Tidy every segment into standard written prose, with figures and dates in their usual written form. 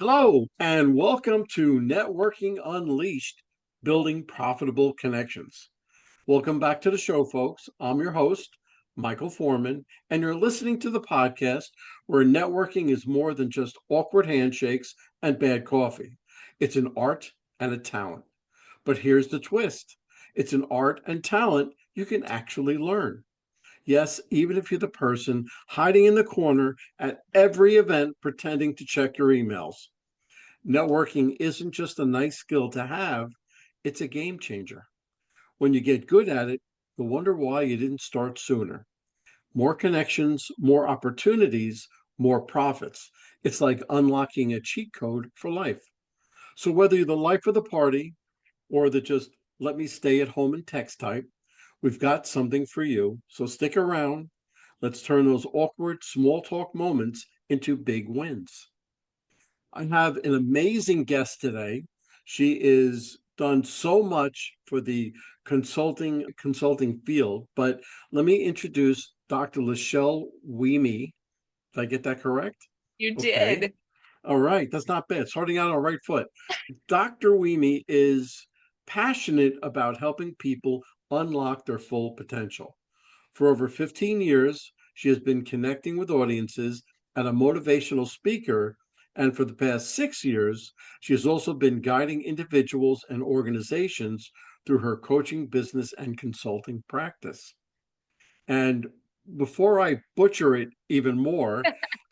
Hello, and welcome to Networking Unleashed, Building Profitable Connections. Welcome back to the show, folks. I'm your host, Michael Forman, and you're listening to the podcast where networking is more than just awkward handshakes and bad coffee. It's an art and a talent. But here's the twist. It's an art and talent you can actually learn. Yes, even if you're the person hiding in the corner at every event pretending to check your emails. Networking isn't just a nice skill to have, it's a game changer. When you get good at it, you'll wonder why you didn't start sooner. More connections, more opportunities, more profits. It's like unlocking a cheat code for life. So, whether you're the life of the party or the just let me stay at home and text type, we've got something for you. So, stick around. Let's turn those awkward small talk moments into big wins. I have an amazing guest today. She is done so much for the consulting field, but let me introduce Dr. LaChelle Wieme. Did I get that correct? You Okay. did. All right. That's not bad. Starting out on the right foot. Dr. Wieme is passionate about helping people unlock their full potential. For over 15 years, she has been connecting with audiences and a motivational speaker. And for the past 6 years, she has also been guiding individuals and organizations through her coaching, business, and consulting practice. And before I butcher it even more,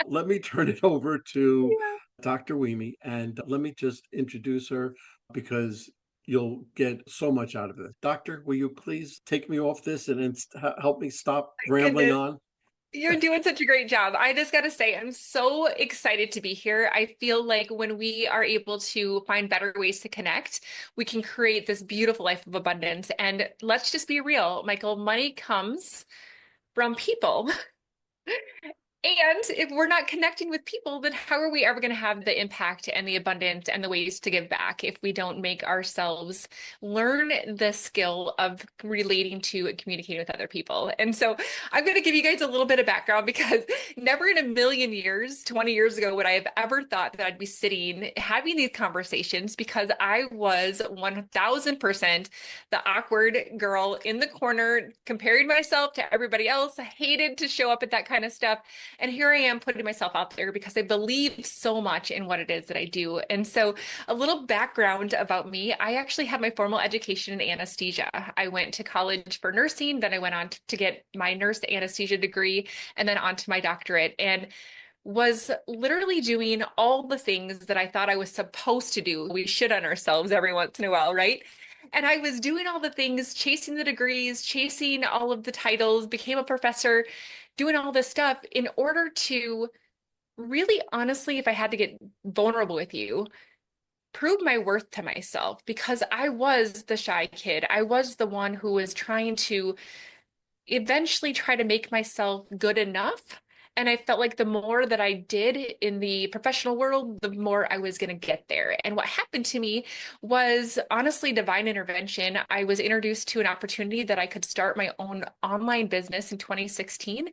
let me turn it over to Yeah. Dr. Wieme and let me just introduce her because you'll get so much out of it. Doctor, will you please take me off this and help me stop My rambling goodness. on? You're doing such a great job. I just got to say, I'm so excited to be here. I feel like when we are able to find better ways to connect, we can create this beautiful life of abundance. And let's just be real, Michael, money comes from people. And if we're not connecting with people, then how are we ever going to have the impact and the abundance and the ways to give back if we don't make ourselves learn the skill of relating to and communicating with other people? And so I'm going to give you guys a little bit of background because never in a million years, 20 years ago, would I have ever thought that I'd be sitting having these conversations because I was 1000% the awkward girl in the corner, comparing myself to everybody else. I hated to show up at that kind of stuff. And here I am putting myself out there because I believe so much in what it is that I do. And so, a little background about me, I actually had my formal education in anesthesia. I went to college for nursing, then I went on to get my nurse anesthesia degree, and then on to my doctorate. And was literally doing all the things that I thought I was supposed to do. We shit on ourselves every once in a while, right? And I was doing all the things, chasing the degrees, chasing all of the titles, became a professor, doing all this stuff in order to really honestly, if I had to get vulnerable with you, prove my worth to myself because I was the shy kid. I was the one who was trying to eventually try to make myself good enough. And I felt like the more that I did in the professional world, the more I was going to get there. And what happened to me was honestly divine intervention. I was introduced to an opportunity that I could start my own online business in 2016.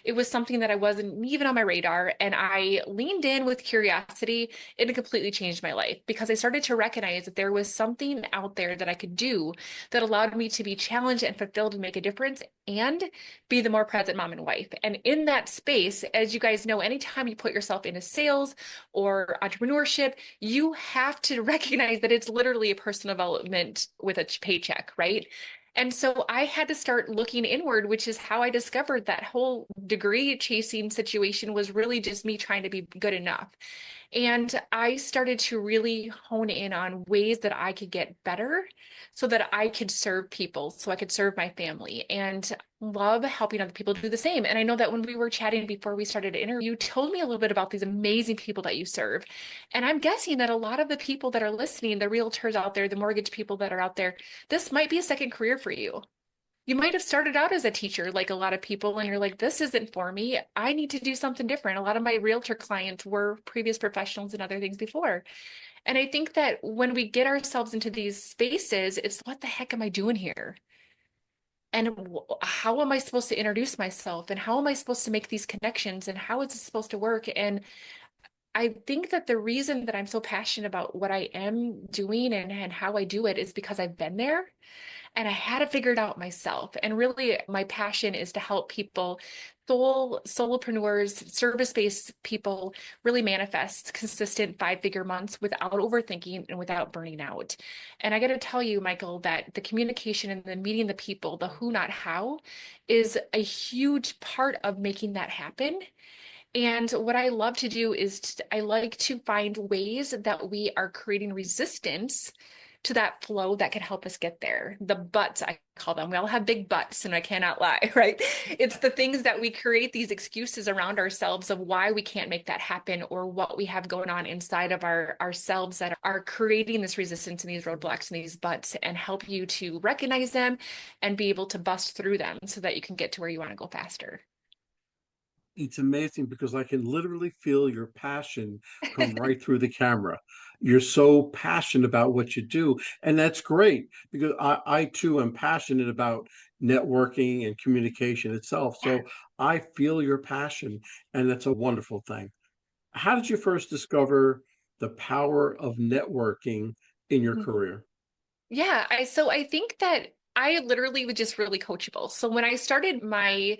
It was something that I wasn't even on my radar. And I leaned in with curiosity. It completely changed my life because I started to recognize that there was something out there that I could do that allowed me to be challenged and fulfilled and make a difference and be the more present mom and wife. And in that space, as you guys know, anytime you put yourself into sales or entrepreneurship, you have to recognize that it's literally a personal development with a paycheck, right? And so I had to start looking inward, which is how I discovered that whole degree chasing situation was really just me trying to be good enough. And I started to really hone in on ways that I could get better so that I could serve people, so I could serve my family and love helping other people do the same. And I know that when we were chatting before we started to interview, you told me a little bit about these amazing people that you serve. And I'm guessing that a lot of the people that are listening, the realtors out there, the mortgage people that are out there, this might be a second career for you. You might have started out as a teacher, like a lot of people, and you're like, this isn't for me. I need to do something different. A lot of my realtor clients were previous professionals and other things before. And I think that when we get ourselves into these spaces, it's what the heck am I doing here? And how am I supposed to introduce myself? And how am I supposed to make these connections? And how is it supposed to work? And I think that the reason that I'm so passionate about what I am doing and how I do it is because I've been there and I had to figure it out myself. And really, my passion is to help people, solopreneurs, service-based people really manifest consistent five-figure months without overthinking and without burning out. And I got to tell you, Michael, that the communication and the meeting the people, the who, not how, is a huge part of making that happen. And what I love to do is I like to find ways that we are creating resistance to that flow that can help us get there. The butts, I call them. We all have big butts, and I cannot lie, right? It's the things that we create these excuses around ourselves of why we can't make that happen or what we have going on inside of ourselves that are creating this resistance and these roadblocks and these butts, and help you to recognize them and be able to bust through them so that you can get to where you want to go faster. It's amazing because I can literally feel your passion come right through the camera. You're so passionate about what you do. And that's great because I too am passionate about networking and communication itself. So I feel your passion, and that's a wonderful thing. How did you first discover the power of networking in your Mhm. career? Yeah, I think that I literally was just really coachable. So when I started my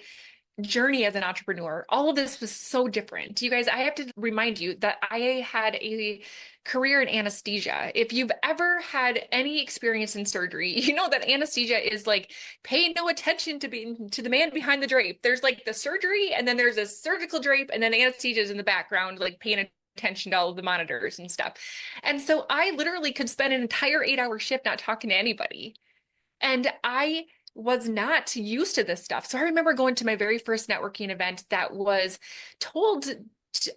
journey as an entrepreneur, all of this was so different. You guys, I have to remind you that I had a career in anesthesia. If you've ever had any experience in surgery, you know that anesthesia is like pay no attention to the man behind the drape. There's like the surgery, and then there's a surgical drape, and then anesthesia is in the background, like paying attention to all of the monitors and stuff. And so I literally could spend an entire 8-hour shift not talking to anybody. And I was not used to this stuff. So I remember going to my very first networking event that was told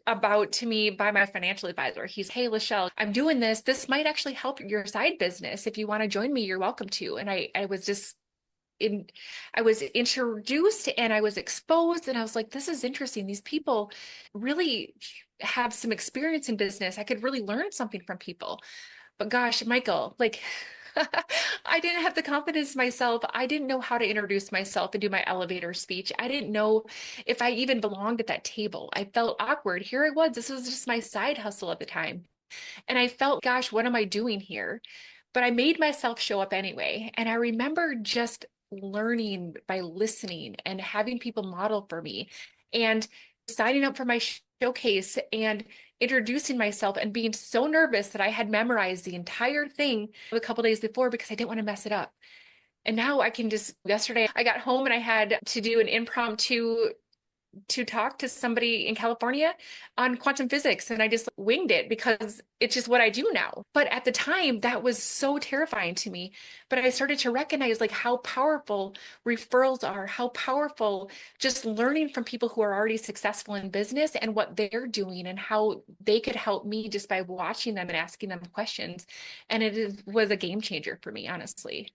about to me by my financial advisor. He's, hey, LaChelle, I'm doing this. This might actually help your side business. If you want to join me, you're welcome to. And I was just in, I was introduced and I was exposed, and I was like, this is interesting. These people really have some experience in business. I could really learn something from people. But gosh, Michael, like I didn't have the confidence myself. I didn't know how to introduce myself and do my elevator speech. I didn't know if I even belonged at that table. I felt awkward. Here I was. This was just my side hustle at the time. And I felt, gosh, what am I doing here? But I made myself show up anyway. And I remember just learning by listening and having people model for me and signing up for my showcase and introducing myself and being so nervous that I had memorized the entire thing a couple days before because I didn't want to mess it up. And now I can just, yesterday I got home and I had to do an impromptu to talk to somebody in California on quantum physics. And I just winged it because it's just what I do now. But at the time, that was so terrifying to me. But I started to recognize like how powerful referrals are, how powerful just learning from people who are already successful in business and what they're doing and how they could help me just by watching them and asking them questions. And was a game changer for me, honestly.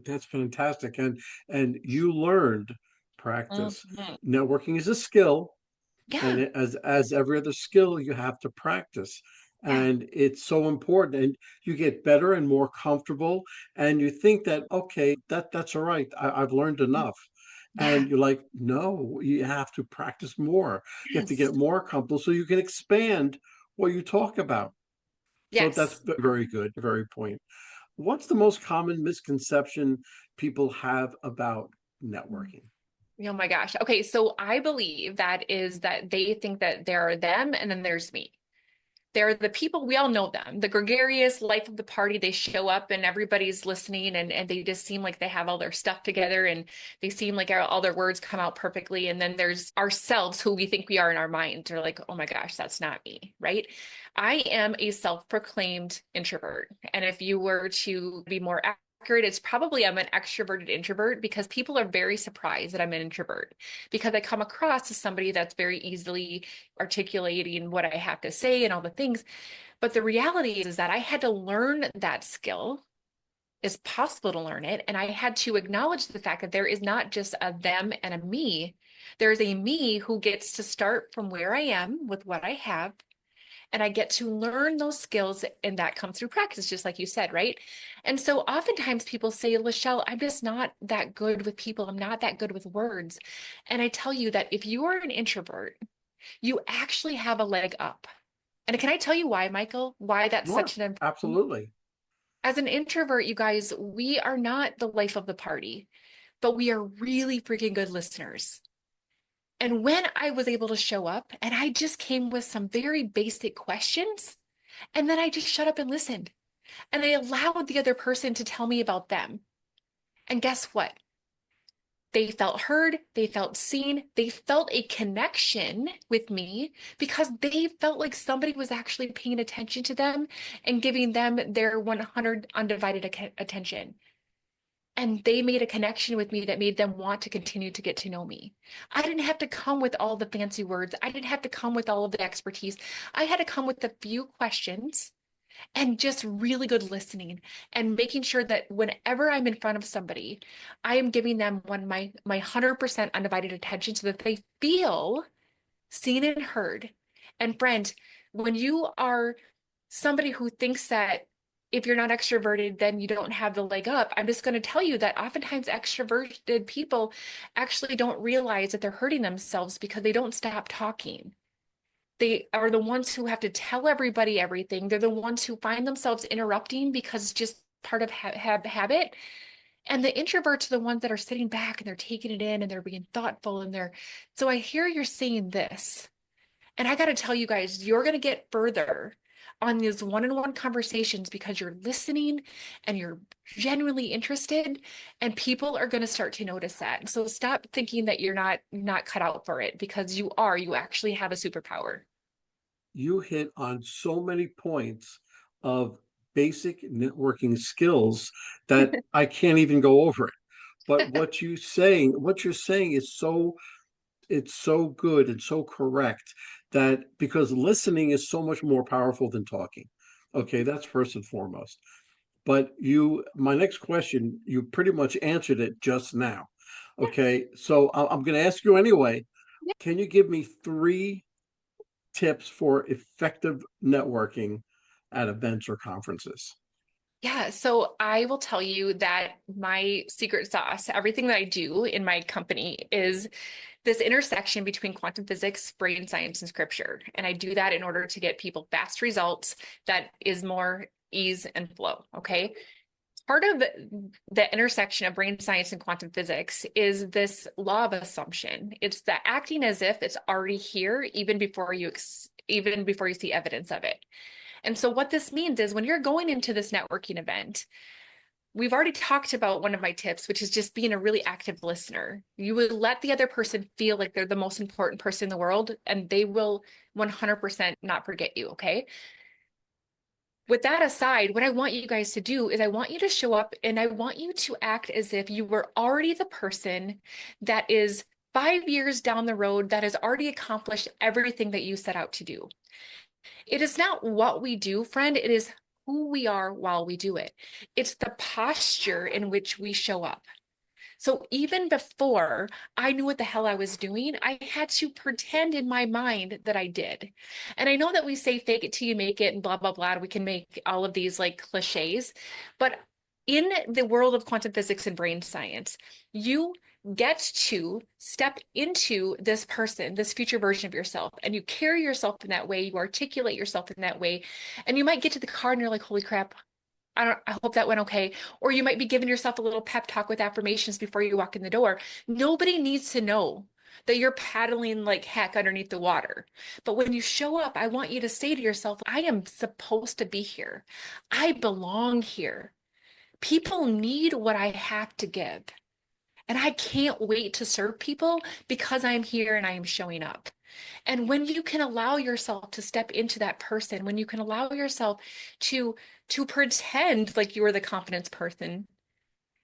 That's fantastic. And you learned practice. Mhm. Networking is a skill, and Yeah. as every other skill, you have to practice. Yeah. And it's so important. And you get better and more comfortable. And you think that, okay, that's all right. I've learned enough. Yeah. And you're like, no, you have to practice more. You have to Yes. get more comfortable so you can expand what you talk about. So that's Yes. very good, very point. What's the most common misconception people have about networking? Oh my gosh. Okay, so I believe that is that they think that there are them and then there's me. They're the people, we all know them, the gregarious life of the party. They show up and everybody's listening, and they just seem like they have all their stuff together and they seem like all their words come out perfectly. And then there's ourselves who we think we are in our mind. They're like, oh my gosh, that's not me, right? I am a self-proclaimed introvert. And if you were to be more accurate, it's probably I'm an extroverted introvert because people are very surprised that I'm an introvert because I come across as somebody that's very easily articulating what I have to say and all the things. But the reality is that I had to learn that skill. It's possible to learn it. And I had to acknowledge the fact that there is not just a them and a me. There's a me who gets to start from where I am with what I have. And I get to learn those skills, and that comes through practice, just like you said, right? And so oftentimes people say, LaChelle, I'm just not that good with people. I'm not that good with words. And I tell you that if you are an introvert, you actually have a leg up. And can I tell you why, Michael? Why that's Sure, such an important? absolutely. As an introvert, you guys, we are not the life of the party, but we are really freaking good listeners. And when I was able to show up and I just came with some very basic questions, and then I just shut up and listened. And I allowed the other person to tell me about them. And guess what? They felt heard, they felt seen, they felt a connection with me because they felt like somebody was actually paying attention to them and giving them their 100 undivided attention. And they made a connection with me that made them want to continue to get to know me. I didn't have to come with all the fancy words. I didn't have to come with all of the expertise. I had to come with a few questions and just really good listening and making sure that whenever I'm in front of somebody, I am giving them my 100% undivided attention so that they feel seen and heard. And friend, when you are somebody who thinks that if you're not extroverted, then you don't have the leg up, I'm just going to tell you that oftentimes extroverted people actually don't realize that they're hurting themselves because they don't stop talking. They are the ones who have to tell everybody everything. They're the ones who find themselves interrupting because it's just part of habit. And the introverts are the ones that are sitting back and they're taking it in and they're being thoughtful and they're. So I hear you're saying this. And I got to tell you guys, you're going to get further on these one-on-one conversations because you're listening and you're genuinely interested, and people are going to start to notice that. So stop thinking that you're not cut out for it because you are. You actually have a superpower. You hit on so many points of basic networking skills that I can't even go over it. But what you're saying is it's so good and so correct that because listening is so much more powerful than talking. Okay, that's first and foremost. But my next question, you pretty much answered it just now. Okay, so I'm going to ask you anyway. Can you give me three tips for effective networking at events or conferences? Yeah, so I will tell you that my secret sauce, everything that I do in my company is this intersection between quantum physics, brain science, and scripture. And I do that in order to get people fast results that is more ease and flow. Okay. Part of the intersection of brain science and quantum physics is this law of assumption. It's the acting as if it's already here, even before you see evidence of it. And so what this means is when you're going into this networking event, we've already talked about one of my tips, which is just being a really active listener. You would let the other person feel like they're the most important person in the world, and they will 100% not forget you. Okay. With that aside, what I want you guys to do is I want you to show up and I want you to act as if you were already the person that is 5 years down the road that has already accomplished everything that you set out to do. It is not what we do, friend. It is who we are while we do it. It's the posture in which we show up. So even before I knew what the hell I was doing, I had to pretend in my mind that I did. And I know that we say fake it till you make it and blah, blah, blah. We can make all of these like cliches. But in the world of quantum physics and brain science, you get to step into this person, this future version of yourself, and you carry yourself in that way, you articulate yourself in that way, and you might get to the car and you're like, holy crap, I hope that went okay. Or you might be giving yourself a little pep talk with affirmations before you walk in the door. Nobody needs to know that you're paddling like heck underneath the water. But when you show up, I want you to say to yourself, I am supposed to be here. I belong here. People need what I have to give. And I can't wait to serve people because I'm here and I am showing up. And when you can allow yourself to step into that person, when you can allow yourself to pretend like you are the confidence person,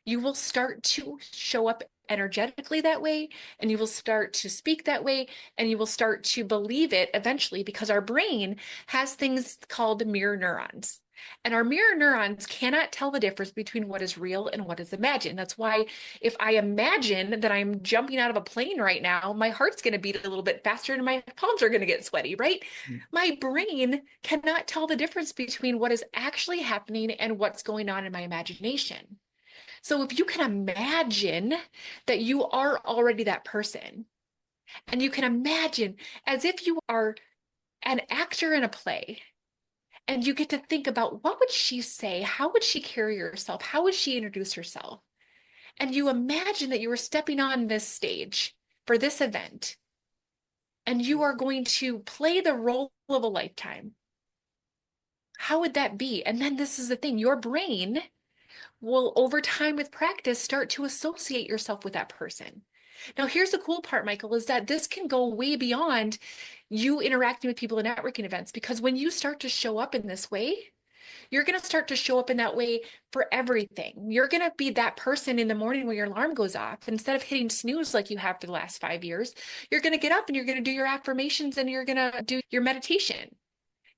you will start to show up energetically that way, and you will start to speak that way, and you will start to believe it eventually because our brain has things called mirror neurons. And our mirror neurons cannot tell the difference between what is real and what is imagined. That's why if I imagine that I'm jumping out of a plane right now, my heart's going to beat a little bit faster and my palms are going to get sweaty, right? My brain cannot tell the difference between what is actually happening and what's going on in my imagination. So if you can imagine that you are already that person, And you can imagine as if you are an actor in a play and you get to think about what would she say? How would she carry herself? How would she introduce herself? And you imagine that you were stepping on this stage for this event and you are going to play the role of a lifetime. How would that be? And then this is the thing, your brain will, over time with practice, start to associate yourself with that person. Now, here's the cool part, Michael, is that this can go way beyond you interacting with people in networking events, because when you start to show up in this way, you're going to start to show up in that way for everything. You're going to be that person in the morning when your alarm goes off. Instead of hitting snooze like you have for the last 5 years, you're going to get up and you're going to do your affirmations and you're going to do your meditation.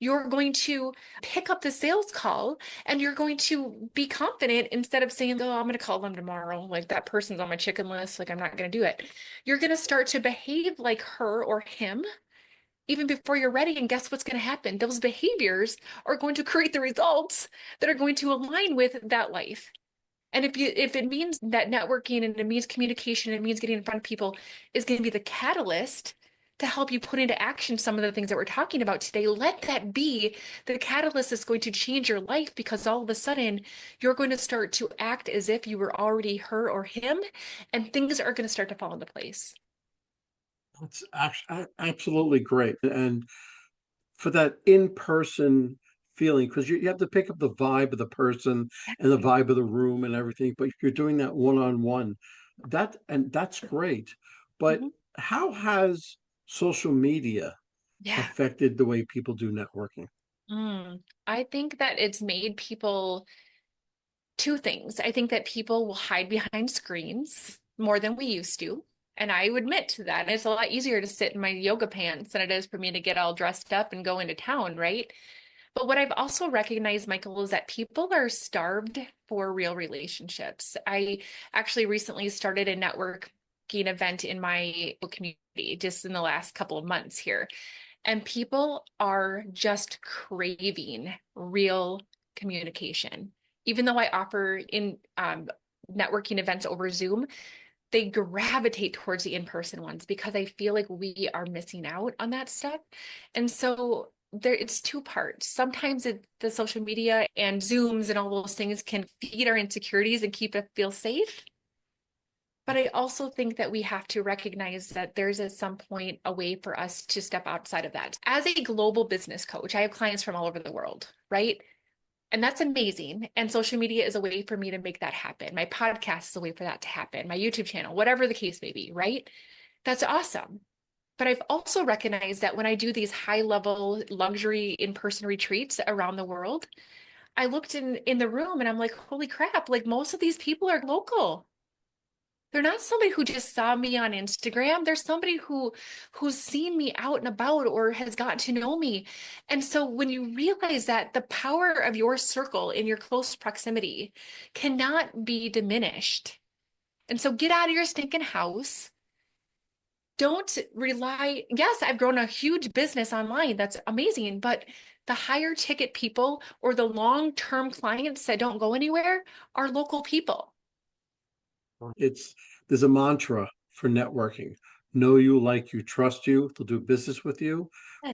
You're going to pick up the sales call and you're going to be confident instead of saying, oh, I'm going to call them tomorrow. Like that person's on my chicken list. Like I'm not going to do it. You're going to start to behave like her or him even before you're ready. And guess what's going to happen? Those behaviors are going to create the results that are going to align with that life. And if it means that networking and it means communication, it means getting in front of people is going to be the catalyst to help you put into action some of the things that we're talking about today, let that be the catalyst that's going to change your life, because all of a sudden you're going to start to act as if you were already her or him, and things are going to start to fall into place. That's actually absolutely great. And for that in-person feeling, because you have to pick up the vibe of the person and the Exactly. vibe of the room and everything, but you're doing that one-on-one. That's great. But Mhm. how has social media Yeah. affected the way people do networking? I think that it's made people two things. I think that people will hide behind screens more than we used to. And I would admit to that. It's a lot easier to sit in my yoga pants than it is for me to get all dressed up and go into town, right? But what I've also recognized, Michael, is that people are starved for real relationships. I actually recently started a networking event in my community just in the last couple of months here. And people are just craving real communication. Even though I offer in networking events over Zoom, they gravitate towards the in-person ones because I feel like we are missing out on that stuff. And so there, it's two parts. Sometimes the social media and Zooms and all those things can feed our insecurities and keep us feel safe. But I also think that we have to recognize that there's at some point a way for us to step outside of that. As a global business coach, I have clients from all over the world, right? And that's amazing. And social media is a way for me to make that happen. My podcast is a way for that to happen. My YouTube channel, whatever the case may be, right? That's awesome. But I've also recognized that when I do these high level luxury in-person retreats around the world, I looked in the room and I'm like, holy crap, like most of these people are local. They're not somebody who just saw me on Instagram. They're somebody who's seen me out and about or has gotten to know me. And so when you realize that the power of your circle in your close proximity cannot be diminished. And so get out of your stinking house. Don't rely. Yes, I've grown a huge business online. That's amazing. But the higher ticket people or the long-term clients that don't go anywhere are local people. It's there's a mantra for networking. Know you, like you, trust you. They'll do business with you.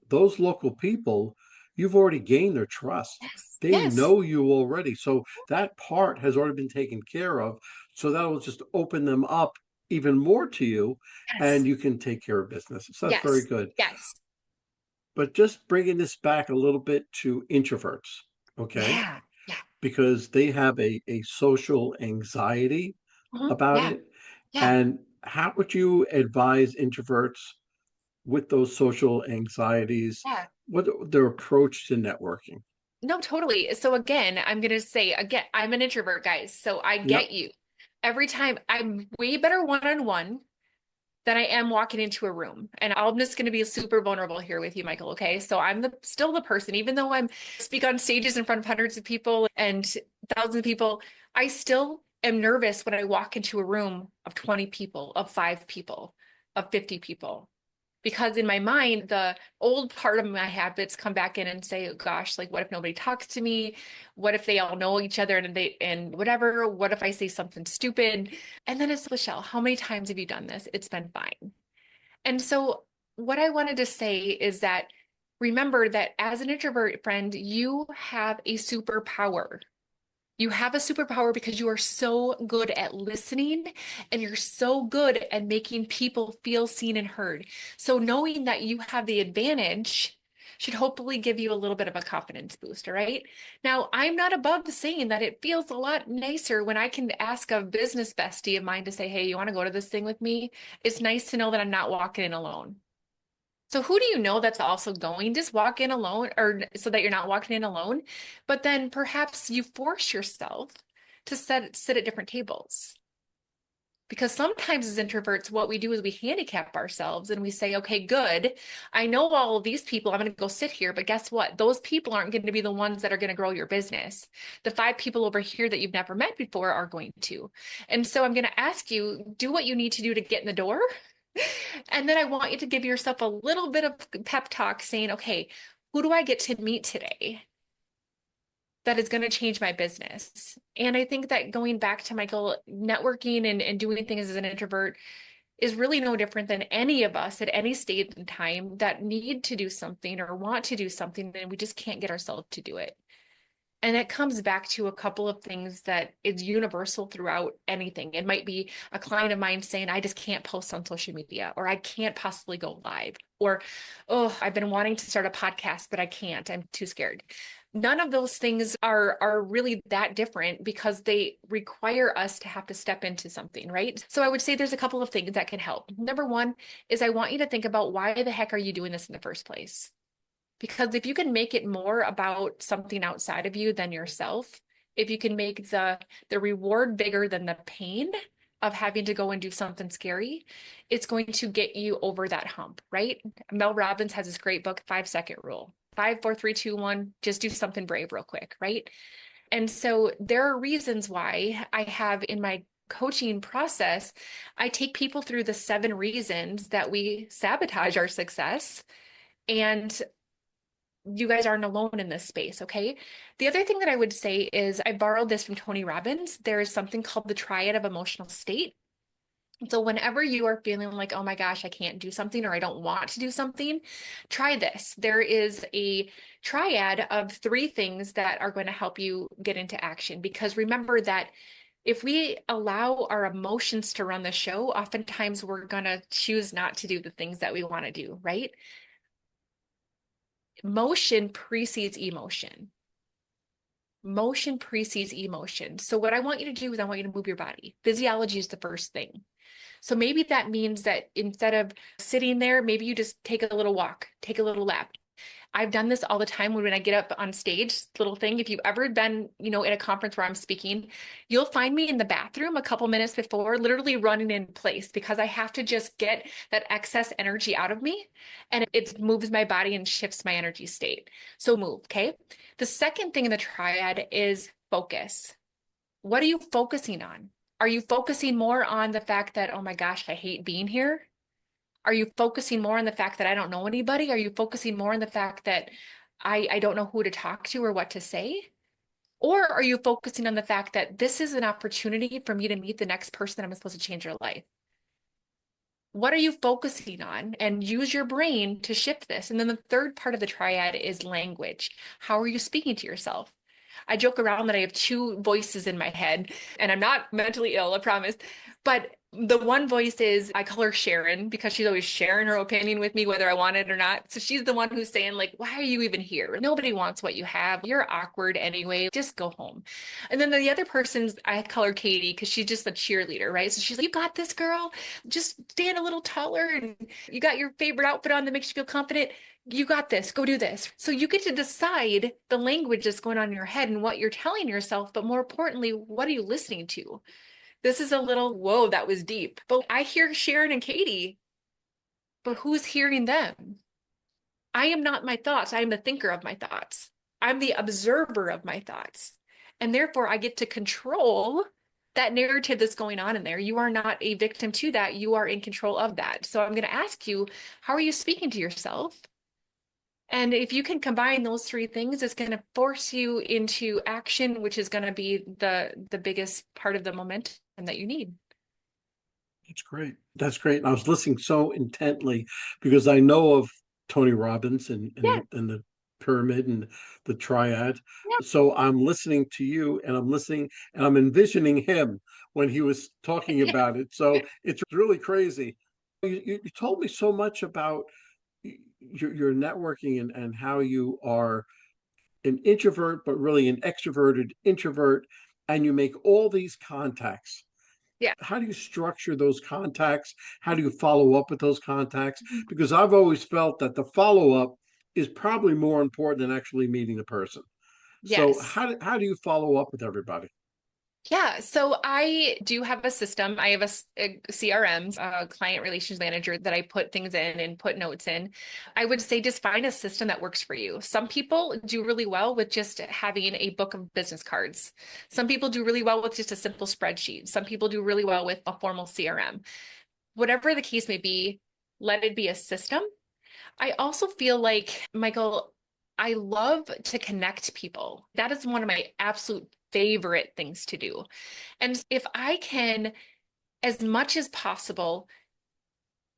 Those local people, you've already gained their trust. Yes. They Yes. know you already. So that part has already been taken care of. So that will just open them up even more to you, and Yes. you can take care of business. So that's very Yes. good. Yes. But just bringing this back a little bit to introverts, okay? Yeah. Yeah. Because they have a social anxiety about Yeah. it. Yeah. And how would you advise introverts with those social anxieties? Yeah. What their approach to networking? No, totally. So again, I'm going to say again, I'm an introvert, guys. So I Yep. get you. Every time I'm way better one-on-one than I am walking into a room. And I'm just going to be super vulnerable here with you, Michael. Okay. So I'm still the person, even though I'm speak on stages in front of hundreds of people and thousands of people, I still am nervous when I walk into a room of 20 people, of 5 people, of 50 people. Because in my mind, the old part of my habits come back in and say, oh, gosh, like what if nobody talks to me? What if they all know each other and whatever? What if I say something stupid? And then it's LaChelle, how many times have you done this? It's been fine. And so what I wanted to say is that remember that as an introvert friend, you have a superpower. You have a superpower because you are so good at listening and you're so good at making people feel seen and heard. So knowing that you have the advantage should hopefully give you a little bit of a confidence boost, all right? Now, I'm not above saying that it feels a lot nicer when I can ask a business bestie of mine to say, hey, you want to go to this thing with me? It's nice to know that I'm not walking in alone. So who do you know that's also going? Just walk in alone, or so that you're not walking in alone. But then perhaps you force yourself to sit at different tables. Because sometimes as introverts, what we do is we handicap ourselves and we say, okay, good. I know all of these people. I'm going to go sit here. But guess what? Those people aren't going to be the ones that are going to grow your business. The 5 people over here that you've never met before are going to. And so I'm going to ask you, do what you need to do to get in the door. And then I want you to give yourself a little bit of pep talk saying, okay, who do I get to meet today that is going to change my business? And I think that going back to Michael, networking and doing things as an introvert is really no different than any of us at any stage in time that need to do something or want to do something, and we just can't get ourselves to do it. And it comes back to a couple of things that is universal throughout anything. It might be a client of mine saying, I just can't post on social media, or I can't possibly go live, or, oh, I've been wanting to start a podcast, but I can't. I'm too scared. None of those things are really that different because they require us to have to step into something, right? So I would say there's a couple of things that can help. Number one is I want you to think about why the heck are you doing this in the first place? Because if you can make it more about something outside of you than yourself, if you can make the reward bigger than the pain of having to go and do something scary, it's going to get you over that hump, right? Mel Robbins has this great book, 5 second rule. 5, 4, 3, 2, 1, just do something brave real quick, right? And so there are reasons why I have in my coaching process, I take people through the 7 reasons that we sabotage our success. And you guys aren't alone in this space, okay? The other thing that I would say is I borrowed this from Tony Robbins. There is something called the Triad of Emotional State. So whenever you are feeling like, oh my gosh, I can't do something or I don't want to do something, try this. There is a triad of 3 things that are going to help you get into action. Because remember that if we allow our emotions to run the show, oftentimes we're going to choose not to do the things that we want to do, right? Motion precedes emotion. Motion precedes emotion. So what I want you to do is I want you to move your body. Physiology is the first thing. So maybe that means that instead of sitting there, maybe you just take a little walk, take a little lap. I've done this all the time when I get up on stage, little thing. If you've ever been, in a conference where I'm speaking, you'll find me in the bathroom a couple minutes before, literally running in place because I have to just get that excess energy out of me and it moves my body and shifts my energy state. So move, okay? The second thing in the triad is focus. What are you focusing on? Are you focusing more on the fact that, oh my gosh, I hate being here? Are you focusing more on the fact that I don't know anybody? Are you focusing more on the fact that I don't know who to talk to or what to say? Or are you focusing on the fact that this is an opportunity for me to meet the next person that I'm supposed to change their life? What are you focusing on? And use your brain to shift this. And then the third part of the triad is language. How are you speaking to yourself? I joke around that I have 2 voices in my head, and I'm not mentally ill, I promise. But the one voice is, I call her Sharon because she's always sharing her opinion with me, whether I want it or not. So she's the one who's saying, like, why are you even here? Nobody wants what you have. You're awkward anyway. Just go home. And then the other person's, I call her Katie because she's just a cheerleader, right? So she's like, you got this, girl. Just stand a little taller and you got your favorite outfit on that makes you feel confident. You got this, go do this. So you get to decide the language that's going on in your head and what you're telling yourself, but more importantly, what are you listening to? This is a little, whoa, that was deep. But I hear Sharon and Katie, but who's hearing them? I am not my thoughts. I am the thinker of my thoughts. I'm the observer of my thoughts. And therefore, I get to control that narrative that's going on in there. You are not a victim to that. You are in control of that. So I'm going to ask you, how are you speaking to yourself? And if you can combine those 3 things, it's going to force you into action, which is going to be the biggest part of the momentum that you need. That's great. That's great. And I was listening so intently because I know of Tony Robbins Yeah, and the pyramid and the triad. yeah, So I'm listening to you and I'm listening and I'm envisioning him when he was talking yeah, about it. So it's really crazy. You told me so much about your networking and how you are an introvert, but really an extroverted introvert, and you make all these contacts. yeah. How do you structure those contacts? How do you follow up with those contacts? Because I've always felt that the follow up is probably more important than actually meeting the person. So Yes. how do you follow up with everybody? Yeah, so I do have a system. I have a CRM, a client relations manager that I put things in and put notes in. I would say just find a system that works for you. Some people do really well with just having a book of business cards. Some people do really well with just a simple spreadsheet. Some people do really well with a formal CRM. Whatever the case may be, let it be a system. I also feel like, Michael, I love to connect people. That is one of my absolute favorite things to do. And if I can, as much as possible,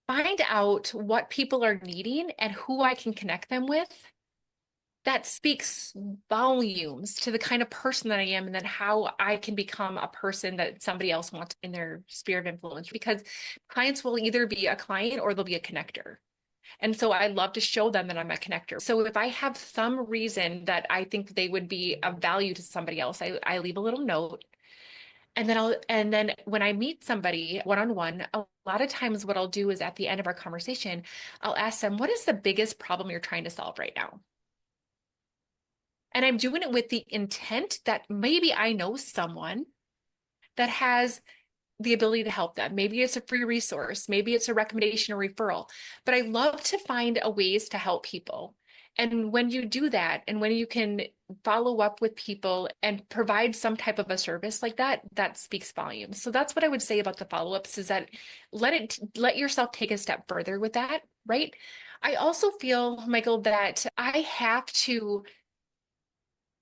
find out what people are needing and who I can connect them with, that speaks volumes to the kind of person that I am and then how I can become a person that somebody else wants in their sphere of influence. Because clients will either be a client or they'll be a connector. And so I love to show them that I'm a connector. So if I have some reason that I think they would be of value to somebody else, I leave a little note. And then when I meet somebody one-on-one, a lot of times what I'll do is at the end of our conversation, I'll ask them, what is the biggest problem you're trying to solve right now? And I'm doing it with the intent that maybe I know someone that has the ability to help them. Maybe it's a free resource, maybe it's a recommendation or referral, but I love to find a ways to help people. And when you do that, and when you can follow up with people and provide some type of a service like that, that speaks volumes. So that's what I would say about the follow-ups is that let yourself take a step further with that, right? I also feel, Michael, that I have to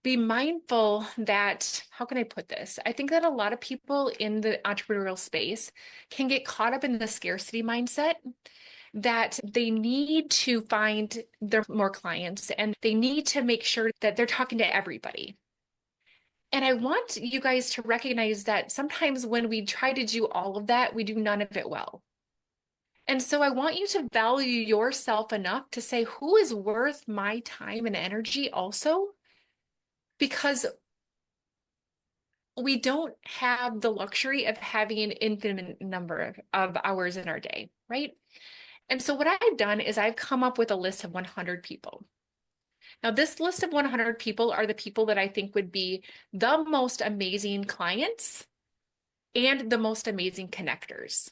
be mindful that, how can I put this? I think that a lot of people in the entrepreneurial space can get caught up in the scarcity mindset that they need to find their more clients and they need to make sure that they're talking to everybody. And I want you guys to recognize that sometimes when we try to do all of that, we do none of it well. And so I want you to value yourself enough to say, who is worth my time and energy also? Because we don't have the luxury of having an infinite number of hours in our day, right? And so what I've done is I've come up with a list of 100 people. Now, this list of 100 people are the people that I think would be the most amazing clients and the most amazing connectors.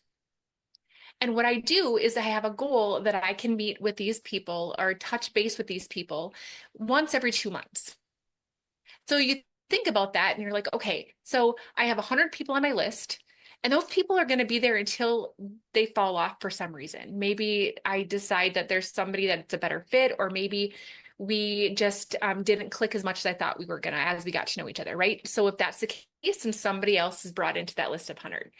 And what I do is I have a goal that I can meet with these people or touch base with these people once every 2 months. So you think about that and you're like, okay, so I have 100 people on my list. And those people are going to be there until they fall off for some reason. Maybe I decide that there's somebody that's a better fit, or maybe we just didn't click as much as I thought we were going to as we got to know each other, right? So if that's the case, then somebody else is brought into that list of 100.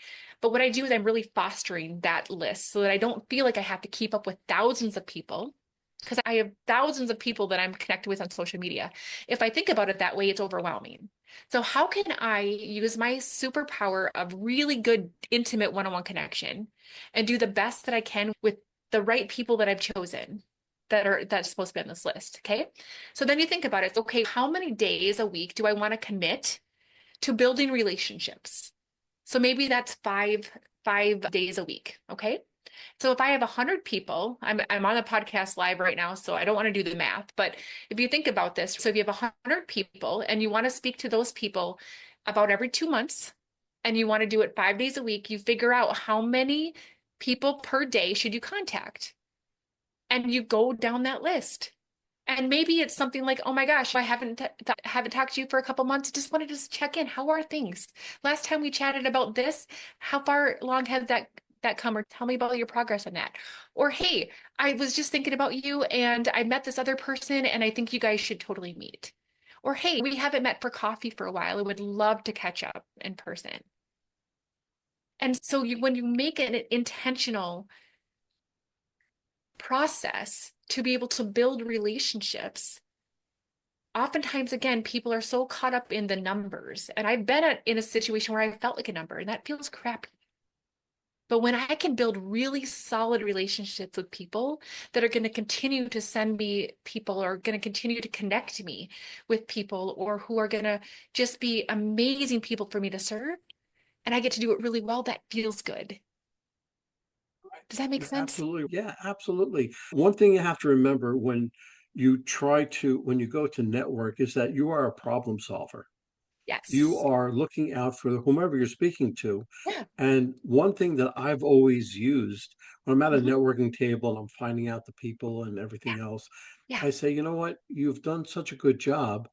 But what I do is I'm really fostering that list so that I don't feel like I have to keep up with thousands of people because I have thousands of people that I'm connected with on social media. If I think about it that way, it's overwhelming. So how can I use my superpower of really good, intimate one-on-one connection and do the best that I can with the right people that I've chosen that's supposed to be on this list? Okay. So then you think about it. It's okay, how many days a week do I want to commit to building relationships? So maybe that's five days a week. Okay. So if I have 100 people, I'm on a podcast live right now, so I don't want to do the math, but if you think about this, so if you have 100 people and you want to speak to those people about every 2 months and you want to do it 5 days a week, you figure out how many people per day should you contact, and you go down that list. And maybe it's something like, oh my gosh, I haven't talked to you for a couple months. Just wanted to just check in. How are things? Last time we chatted about this, how far along has that come? Or tell me about your progress on that. Or hey, I was just thinking about you and I met this other person and I think you guys should totally meet. Or hey, we haven't met for coffee for a while. I would love to catch up in person. And so when you make an intentional process to be able to build relationships, oftentimes, again, people are so caught up in the numbers. And I've been in a situation where I felt like a number, and that feels crappy. But when I can build really solid relationships with people that are going to continue to send me people or going to continue to connect me with people or who are going to just be amazing people for me to serve, and I get to do it really well, that feels good. Does that make sense? Absolutely. Yeah, absolutely. One thing you have to remember when you go to network is that you are a problem solver. You Yes. are looking out for whomever you're speaking to. Yeah. And one thing that I've always used when I'm at a Mhm. networking table and I'm finding out the people and Yeah. everything else, Yeah. I say, you know what? You've done such a good job.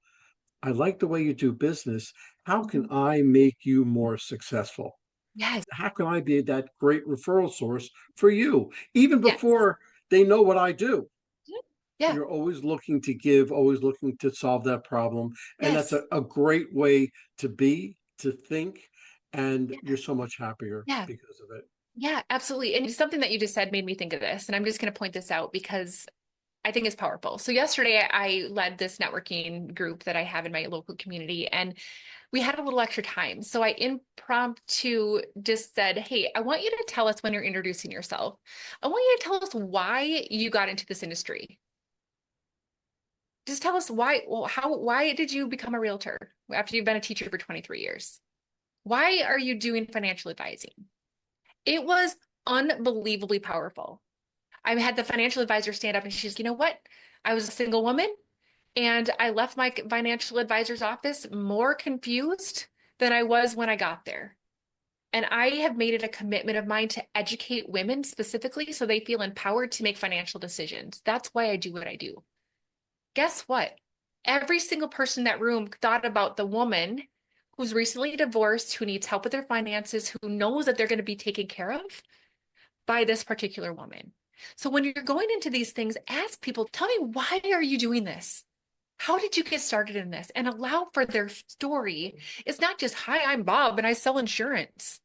I like the way you do business. How can Mhm. I make you more successful? Yes. How can I be that great referral source for you? Even Yes. before they know what I do. Yeah. You're always looking to give, always looking to solve that problem. And that's Yes. a great way to be, to think, and you're so much happier Yeah. because of it. Yeah, absolutely. And something that you just said made me think of this, and I'm just going to point this out because I think it's powerful. So yesterday I led this networking group that I have in my local community, and we had a little extra time. So I impromptu just said, "Hey, I want you to tell us when you're introducing yourself. I want you to tell us why you got into this industry. Just tell us why, well, why did you become a realtor after you've been a teacher for 23 years? Why are you doing financial advising?" It was unbelievably powerful. I had the financial advisor stand up and she's, you know what? I was a single woman and I left my financial advisor's office more confused than I was when I got there. And I have made it a commitment of mine to educate women specifically so they feel empowered to make financial decisions. That's why I do what I do. Guess what? Every single person in that room thought about the woman who's recently divorced, who needs help with their finances, who knows that they're going to be taken care of by this particular woman. So when you're going into these things, ask people, tell me, why are you doing this? How did you get started in this? And allow for their story. It's not just, hi, I'm Bob and I sell insurance.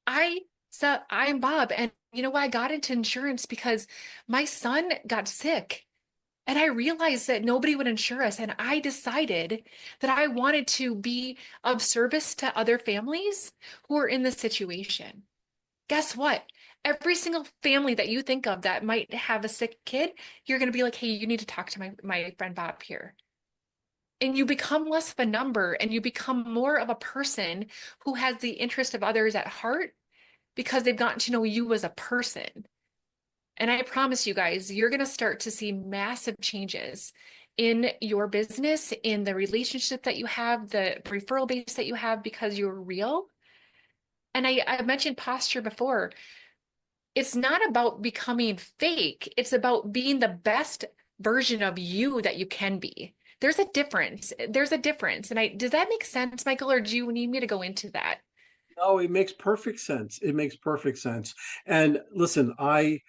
I'm Bob. And you know why I got into insurance? Because my son got sick. And I realized that nobody would insure us. And I decided that I wanted to be of service to other families who are in this situation. Guess what? Every single family that you think of that might have a sick kid, you're going to be like, hey, you need to talk to my friend Bob here. And you become less of a number and you become more of a person who has the interest of others at heart because they've gotten to know you as a person. And I promise you guys, you're going to start to see massive changes in your business, in the relationship that you have, the referral base that you have because you're real. And I mentioned posture before. It's not about becoming fake. It's about being the best version of you that you can be. There's a difference. There's a difference. And does that make sense, Michael, or do you need me to go into that? No, it makes perfect sense. It makes perfect sense. And listen, I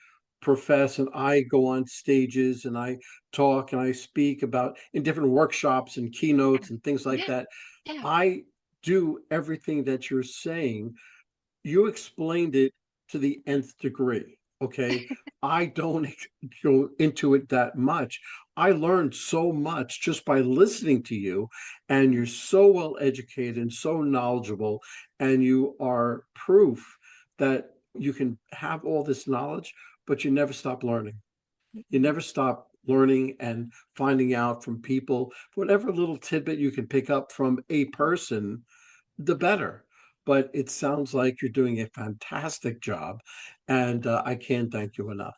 profess and I go on stages and I talk and I speak about in different workshops and keynotes and things like Yeah, that. yeah, I do everything that you're saying. You explained it to the nth degree. Okay. I don't go into it that much. I learned so much just by listening to you, and you're so well educated and so knowledgeable, and you are proof that you can have all this knowledge, but you never stop learning. You never stop learning and finding out from people whatever little tidbit you can pick up from a person, the better. But it sounds like you're doing a fantastic job, and I can't thank you enough.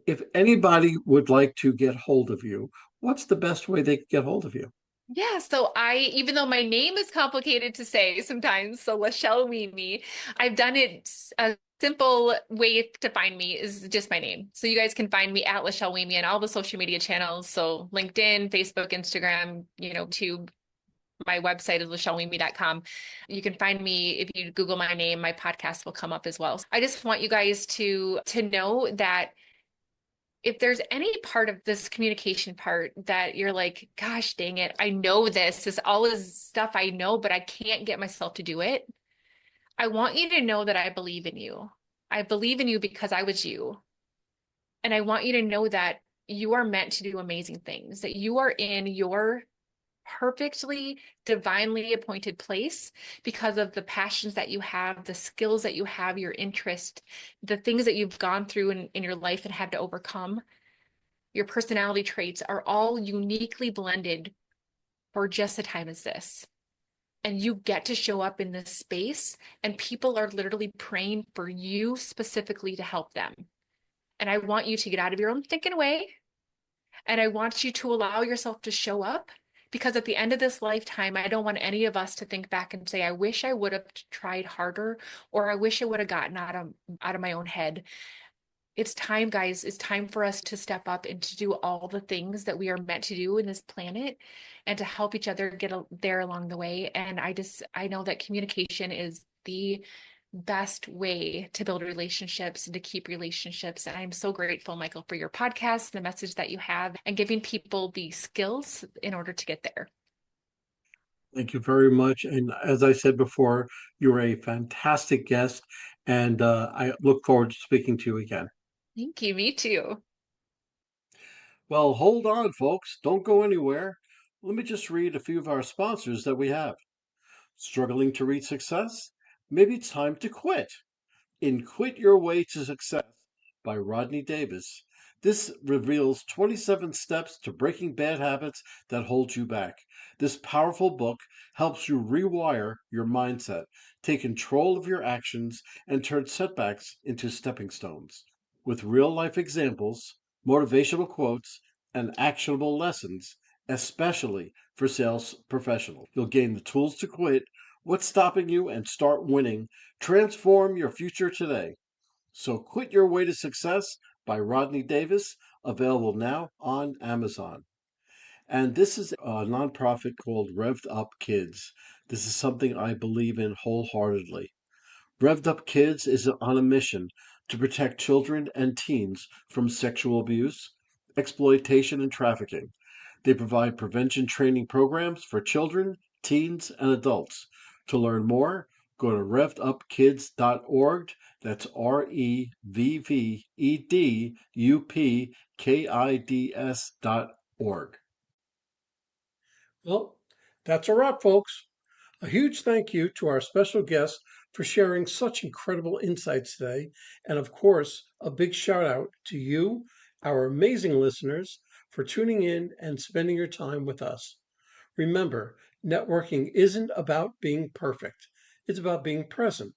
If anybody would like to get hold of you, what's the best way they can get hold of you? yeah. So even though my name is complicated to say sometimes, so LaChelle Wieme, I've done it a simple way to find me is just my name. So you guys can find me at LaChelle Wieme on all the social media channels. So LinkedIn, Facebook, Instagram, YouTube. My website is lachellewieme.com. You can find me if you Google my name, my podcast will come up as well. I just want you guys to know that if there's any part of this communication part that you're like, gosh, dang it, I know this is all this stuff I know, but I can't get myself to do it. I want you to know that I believe in you. I believe in you because I was you. And I want you to know that you are meant to do amazing things, that you are in your perfectly divinely appointed place because of the passions that you have, the skills that you have, your interest, the things that you've gone through in your life and had to overcome. Your personality traits are all uniquely blended for just a time as this. And you get to show up in this space, and people are literally praying for you specifically to help them. And I want you to get out of your own thinking way. And I want you to allow yourself to show up because at the end of this lifetime, I don't want any of us to think back and say, I wish I would have tried harder, or I wish I would have gotten out of my own head. It's time, guys. It's time for us to step up and to do all the things that we are meant to do in this planet and to help each other there along the way. And I know that communication is the best way to build relationships and to keep relationships. And I'm so grateful, Michael, for your podcast, the message that you have, and giving people the skills in order to get there. Thank you very much. And as I said before, you're a fantastic guest, and I look forward to speaking to you again. Thank you. Me too. Well, hold on, folks. Don't go anywhere. Let me just read a few of our sponsors that we have. Struggling to reach success? Maybe it's time to quit. In Quit Your Way to Success by Rodney Davis. This reveals 27 steps to breaking bad habits that hold you back. This powerful book helps you rewire your mindset, take control of your actions, and turn setbacks into stepping stones. With real life examples, motivational quotes, and actionable lessons, especially for sales professionals, you'll gain the tools to quit, what's stopping you, and start winning. Transform your future today. So Quit Your Way to Success by Rodney Davis, available now on Amazon. And this is a nonprofit called Revved Up Kids. This is something I believe in wholeheartedly. Revved Up Kids is on a mission to protect children and teens from sexual abuse, exploitation, and trafficking. They provide prevention training programs for children, teens, and adults. To learn more, go to revvedupkids.org. That's REVVEDUPKIDS.org. Well, that's a wrap, folks. A huge thank you to our special guest for sharing such incredible insights today. And of course, a big shout out to you, our amazing listeners, for tuning in and spending your time with us. Remember, networking isn't about being perfect, it's about being present.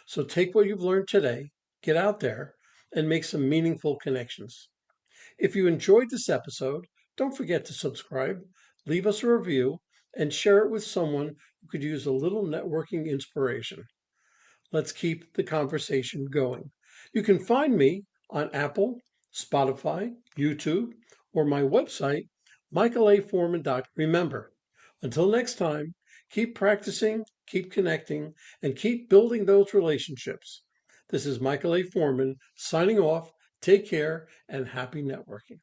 So take what you've learned today, get out there, and make some meaningful connections. If you enjoyed this episode, don't forget to subscribe, leave us a review, and share it with someone who could use a little networking inspiration. Let's keep the conversation going. You can find me on Apple, Spotify, YouTube, or my website, michaelaforman.com. Remember, until next time, keep practicing, keep connecting, and keep building those relationships. This is Michael A. Forman signing off. Take care and happy networking.